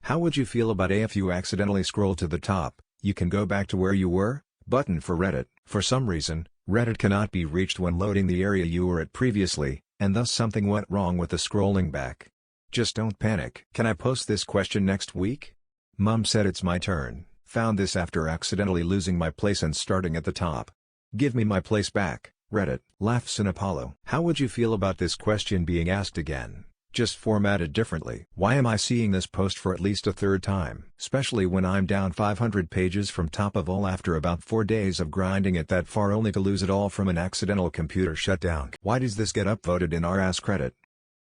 How would you feel about if you accidentally scroll to the top, you can go back to where you were? Button for Reddit. For some reason, Reddit cannot be reached when loading the area you were at previously, and thus something went wrong with the scrolling back. Just don't panic. Can I post this question next week? Mom said it's my turn. Found this after accidentally losing my place and starting at the top. Give me my place back. Reddit. Laughs in Apollo. How would you feel about this question being asked again, just formatted differently? Why am I seeing this post for at least a third time? Especially when I'm down 500 pages from top of all after about 4 days of grinding it that far only to lose it all from an accidental computer shutdown. Why does this get upvoted in our AskReddit?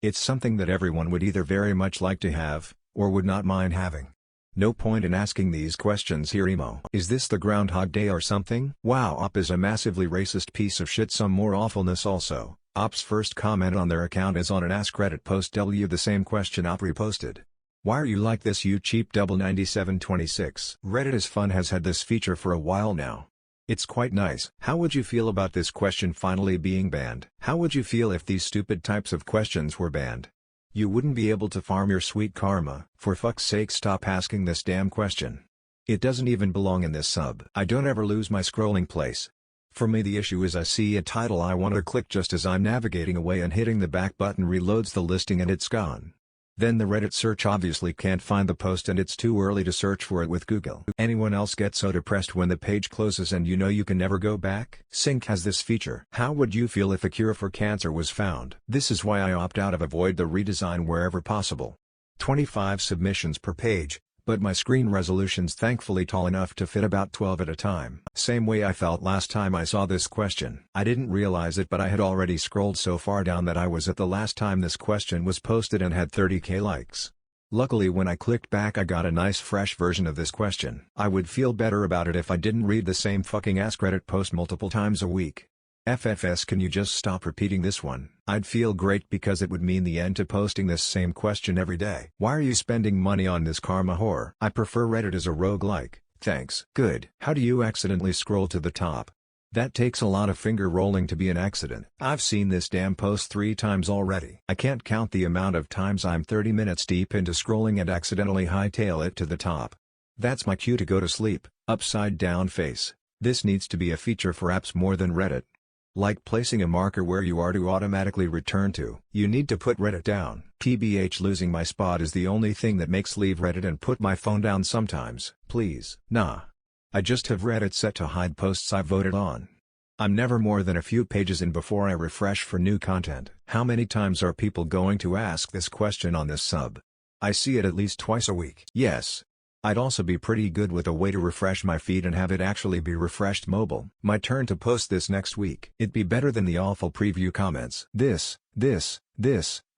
It's something that everyone would either very much like to have, or would not mind having. No point in asking these questions here, emo. Is this the Groundhog Day or something? Wow, Op is a massively racist piece of shit. Some more awfulness also. Op's first comment on their account is on an AskReddit post. The same question Op reposted. Why are you like this, you cheap double 9726? Reddit is fun has had this feature for a while now. It's quite nice. How would you feel about this question finally being banned? How would you feel if these stupid types of questions were banned? You wouldn't be able to farm your sweet karma. For fuck's sake, stop asking this damn question. It doesn't even belong in this sub. I don't ever lose my scrolling place. For me, the issue is I see a title I want to click just as I'm navigating away, and hitting the back button reloads the listing and it's gone. Then the Reddit search obviously can't find the post and it's too early to search for it with Google. Anyone else get so depressed when the page closes and you know you can never go back? Sync has this feature. How would you feel if a cure for cancer was found? This is why I opt out of avoid the redesign wherever possible. 25 submissions per page, but my screen resolution's thankfully tall enough to fit about 12 at a time. Same way I felt last time I saw this question. I didn't realize it, but I had already scrolled so far down that I was at the last time this question was posted and had 30k likes. Luckily when I clicked back I got a nice fresh version of this question. I would feel better about it if I didn't read the same fucking AskReddit post multiple times a week. FFS, can you just stop repeating this one? I'd feel great because it would mean the end to posting this same question every day. Why are you spending money on this karma whore? I prefer Reddit as a roguelike, thanks. Good. How do you accidentally scroll to the top? That takes a lot of finger rolling to be an accident. I've seen this damn post 3 times already. I can't count the amount of times I'm 30 minutes deep into scrolling and accidentally hightail it to the top. That's my cue to go to sleep. Upside down face. This needs to be a feature for apps more than Reddit. Like placing a marker where you are to automatically return to. You need to put Reddit down. TBH, losing my spot is the only thing that makes leave Reddit and put my phone down sometimes. Please. Nah. I just have Reddit set to hide posts I voted on. I'm never more than a few pages in before I refresh for new content. How many times are people going to ask this question on this sub? I see it at least twice a week. Yes. I'd also be pretty good with a way to refresh my feed and have it actually be refreshed mobile. My turn to post this next week. It'd be better than the awful preview comments. This,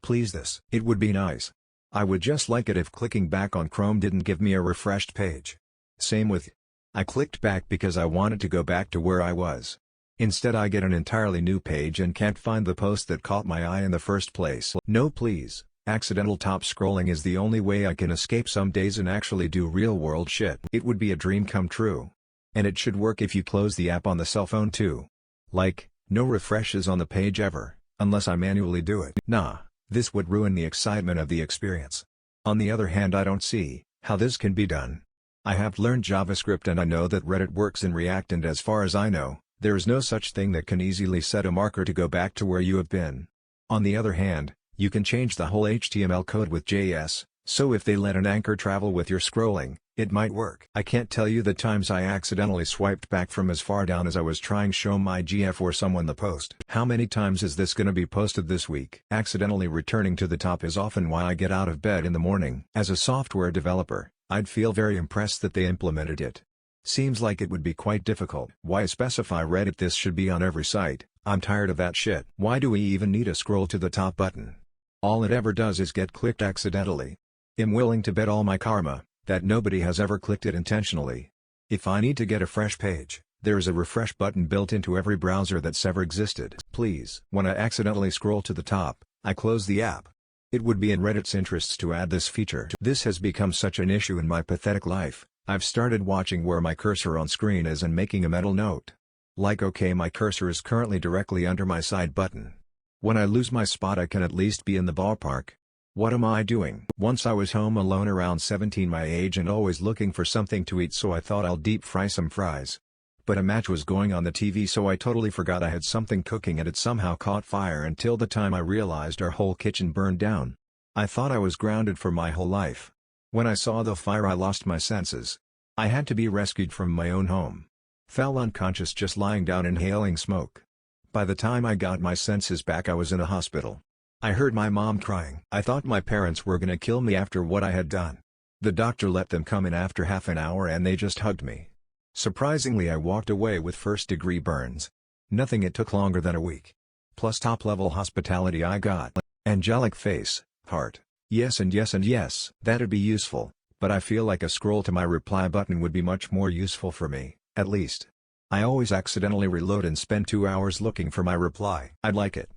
please this. It would be nice. I would just like it if clicking back on Chrome didn't give me a refreshed page. Same with. I clicked back because I wanted to go back to where I was. Instead I get an entirely new page and can't find the post that caught my eye in the first place. No please. Accidental top scrolling is the only way I can escape some days and actually do real-world shit. It would be a dream come true. And it should work if you close the app on the cell phone too. Like, no refreshes on the page ever, unless I manually do it. Nah, this would ruin the excitement of the experience. On the other hand, I don't see how this can be done. I have learned JavaScript and I know that Reddit works in React, and as far as I know, there is no such thing that can easily set a marker to go back to where you have been. On the other hand, you can change the whole HTML code with JS, so if they let an anchor travel with your scrolling, it might work. I can't tell you the times I accidentally swiped back from as far down as I was trying show my GF or someone the post. How many times is this gonna be posted this week? Accidentally returning to the top is often why I get out of bed in the morning. As a software developer, I'd feel very impressed that they implemented it. Seems like it would be quite difficult. Why specify Reddit? This should be on every site. I'm tired of that shit. Why do we even need a scroll to the top button? All it ever does is get clicked accidentally. I'm willing to bet all my karma that nobody has ever clicked it intentionally. If I need to get a fresh page, there is a refresh button built into every browser that's ever existed. Please. When I accidentally scroll to the top, I close the app. It would be in Reddit's interests to add this feature. This has become such an issue in my pathetic life. I've started watching where my cursor on screen is and making a mental note. Like, okay, my cursor is currently directly under my side button. When I lose my spot I can at least be in the ballpark. What am I doing? Once I was home alone around 17 my age and always looking for something to eat, so I thought I'll deep fry some fries. But a match was going on the TV, so I totally forgot I had something cooking and it somehow caught fire until the time I realized our whole kitchen burned down. I thought I was grounded for my whole life. When I saw the fire I lost my senses. I had to be rescued from my own home. Fell unconscious just lying down inhaling smoke. By the time I got my senses back I was in a hospital. I heard my mom crying. I thought my parents were gonna kill me after what I had done. The doctor let them come in after half an hour and they just hugged me. Surprisingly, I walked away with first-degree burns. Nothing, it took longer than a week. Plus top-level hospitality I got. Angelic face, heart. Yes and yes and yes. That'd be useful, but I feel like a scroll to my reply button would be much more useful for me, at least. I always accidentally reload and spend 2 hours looking for my reply. I'd like it.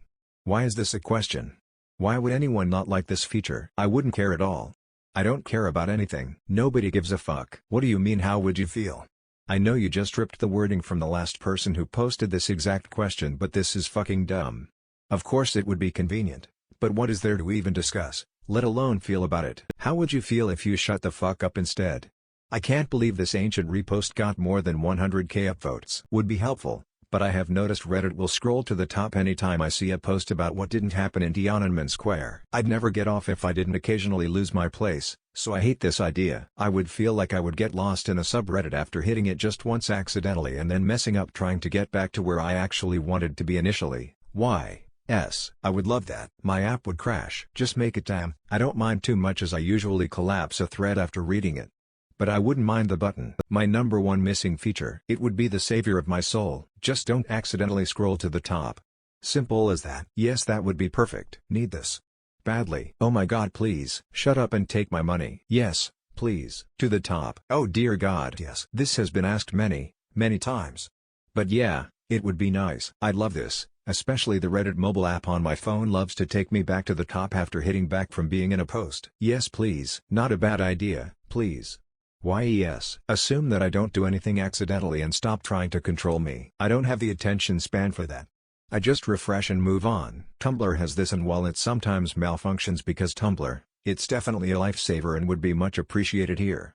Why is this a question? Why would anyone not like this feature? I wouldn't care at all. I don't care about anything. Nobody gives a fuck. What do you mean, how would you feel? I know you just ripped the wording from the last person who posted this exact question, but this is fucking dumb. Of course it would be convenient, but what is there to even discuss, let alone feel about it? How would you feel if you shut the fuck up instead? I can't believe this ancient repost got more than 100k upvotes. Would be helpful, but I have noticed Reddit will scroll to the top anytime I see a post about what didn't happen in Tiananmen Square. I'd never get off if I didn't occasionally lose my place, so I hate this idea. I would feel like I would get lost in a subreddit after hitting it just once accidentally and then messing up trying to get back to where I actually wanted to be initially. Why? I would love that. My app would crash. Just make it damn. I don't mind too much as I usually collapse a thread after reading it. But I wouldn't mind the button. My number one missing feature. It would be the savior of my soul. Just don't accidentally scroll to the top. Simple as that. Yes, that would be perfect. Need this badly. Oh my god, please shut up and take my money. Yes, please. To the top. Oh dear god, yes. This has been asked many times. But yeah, it would be nice. I'd love this, especially the Reddit mobile app on my phone loves to take me back to the top after hitting back from being in a post. Yes please. Not a bad idea, please. Why yes. Assume that I don't do anything accidentally and stop trying to control me. I don't have the attention span for that. I just refresh and move on. Tumblr has this, and while it sometimes malfunctions because Tumblr, it's definitely a lifesaver and would be much appreciated here.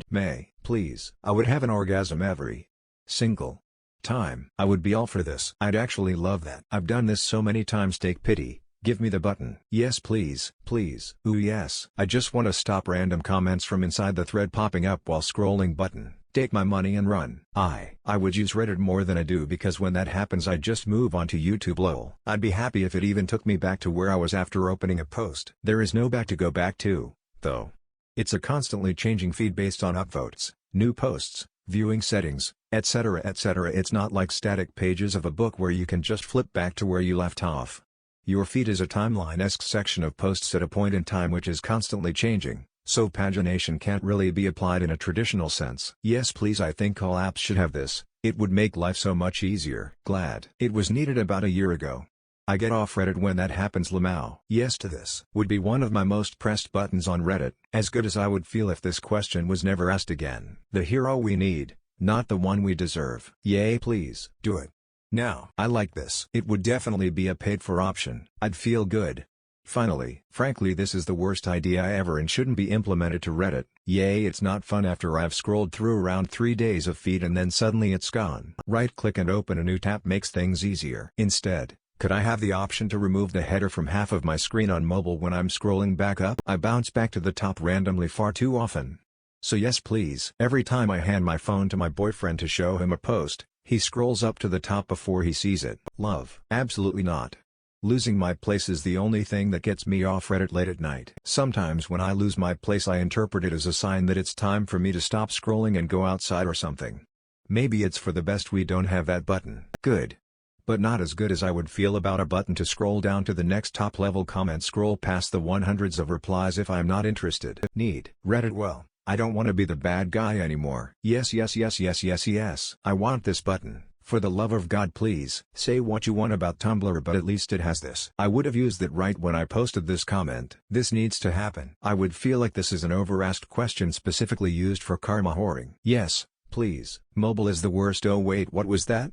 Please. I would have an orgasm every single time. I would be all for this. I'd actually love that. I've done this so many times. Take pity. Give me the button. Yes please. Please. Ooh yes. I just want to stop random comments from inside the thread popping up while scrolling button. Take my money and run. I would use Reddit more than I do because when that happens I just move on to YouTube lol. I'd be happy if it even took me back to where I was after opening a post. There is no back to go back to, though. It's a constantly changing feed based on upvotes, new posts, viewing settings, etc. etc. It's not like static pages of a book where you can just flip back to where you left off. Your feed is a timeline-esque section of posts at a point in time which is constantly changing, so pagination can't really be applied in a traditional sense. Yes please, I think all apps should have this. It would make life so much easier. Glad it was needed about a year ago. I get off Reddit when that happens. Lamau. Yes to this. Would be one of my most pressed buttons on Reddit. As good as I would feel if this question was never asked again. The hero we need, not the one we deserve. Yay please. Do it. Now. I like this. It would definitely be a paid-for option. I'd feel good. Finally. Frankly, this is the worst idea ever and shouldn't be implemented to Reddit. Yay, it's not fun after I've scrolled through around 3 days of feed and then suddenly it's gone. Right-click and open a new tab makes things easier. Instead, could I have the option to remove the header from half of my screen on mobile when I'm scrolling back up? I bounce back to the top randomly far too often. So yes please. Every time I hand my phone to my boyfriend to show him a post, he scrolls up to the top before he sees it. Love. Absolutely not. Losing my place is the only thing that gets me off Reddit late at night. Sometimes when I lose my place I interpret it as a sign that it's time for me to stop scrolling and go outside or something. Maybe it's for the best we don't have that button. Good. But not as good as I would feel about a button to scroll down to the next top level comment, scroll past the 100s of replies if I'm not interested. Need. Reddit. Well, I don't want to be the bad guy anymore. Yes. I want this button. For the love of God please. Say what you want about Tumblr, but at least it has this. I would have used it right when I posted this comment. This needs to happen. I would feel like this is an over-asked question specifically used for karma whoring. Yes, please. Mobile is the worst. Oh wait, what was that?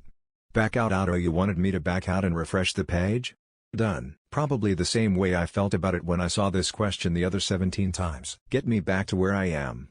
Back out. Oh, you wanted me to back out and refresh the page? Done. Probably the same way I felt about it when I saw this question the other 17 times. Get me back to where I am.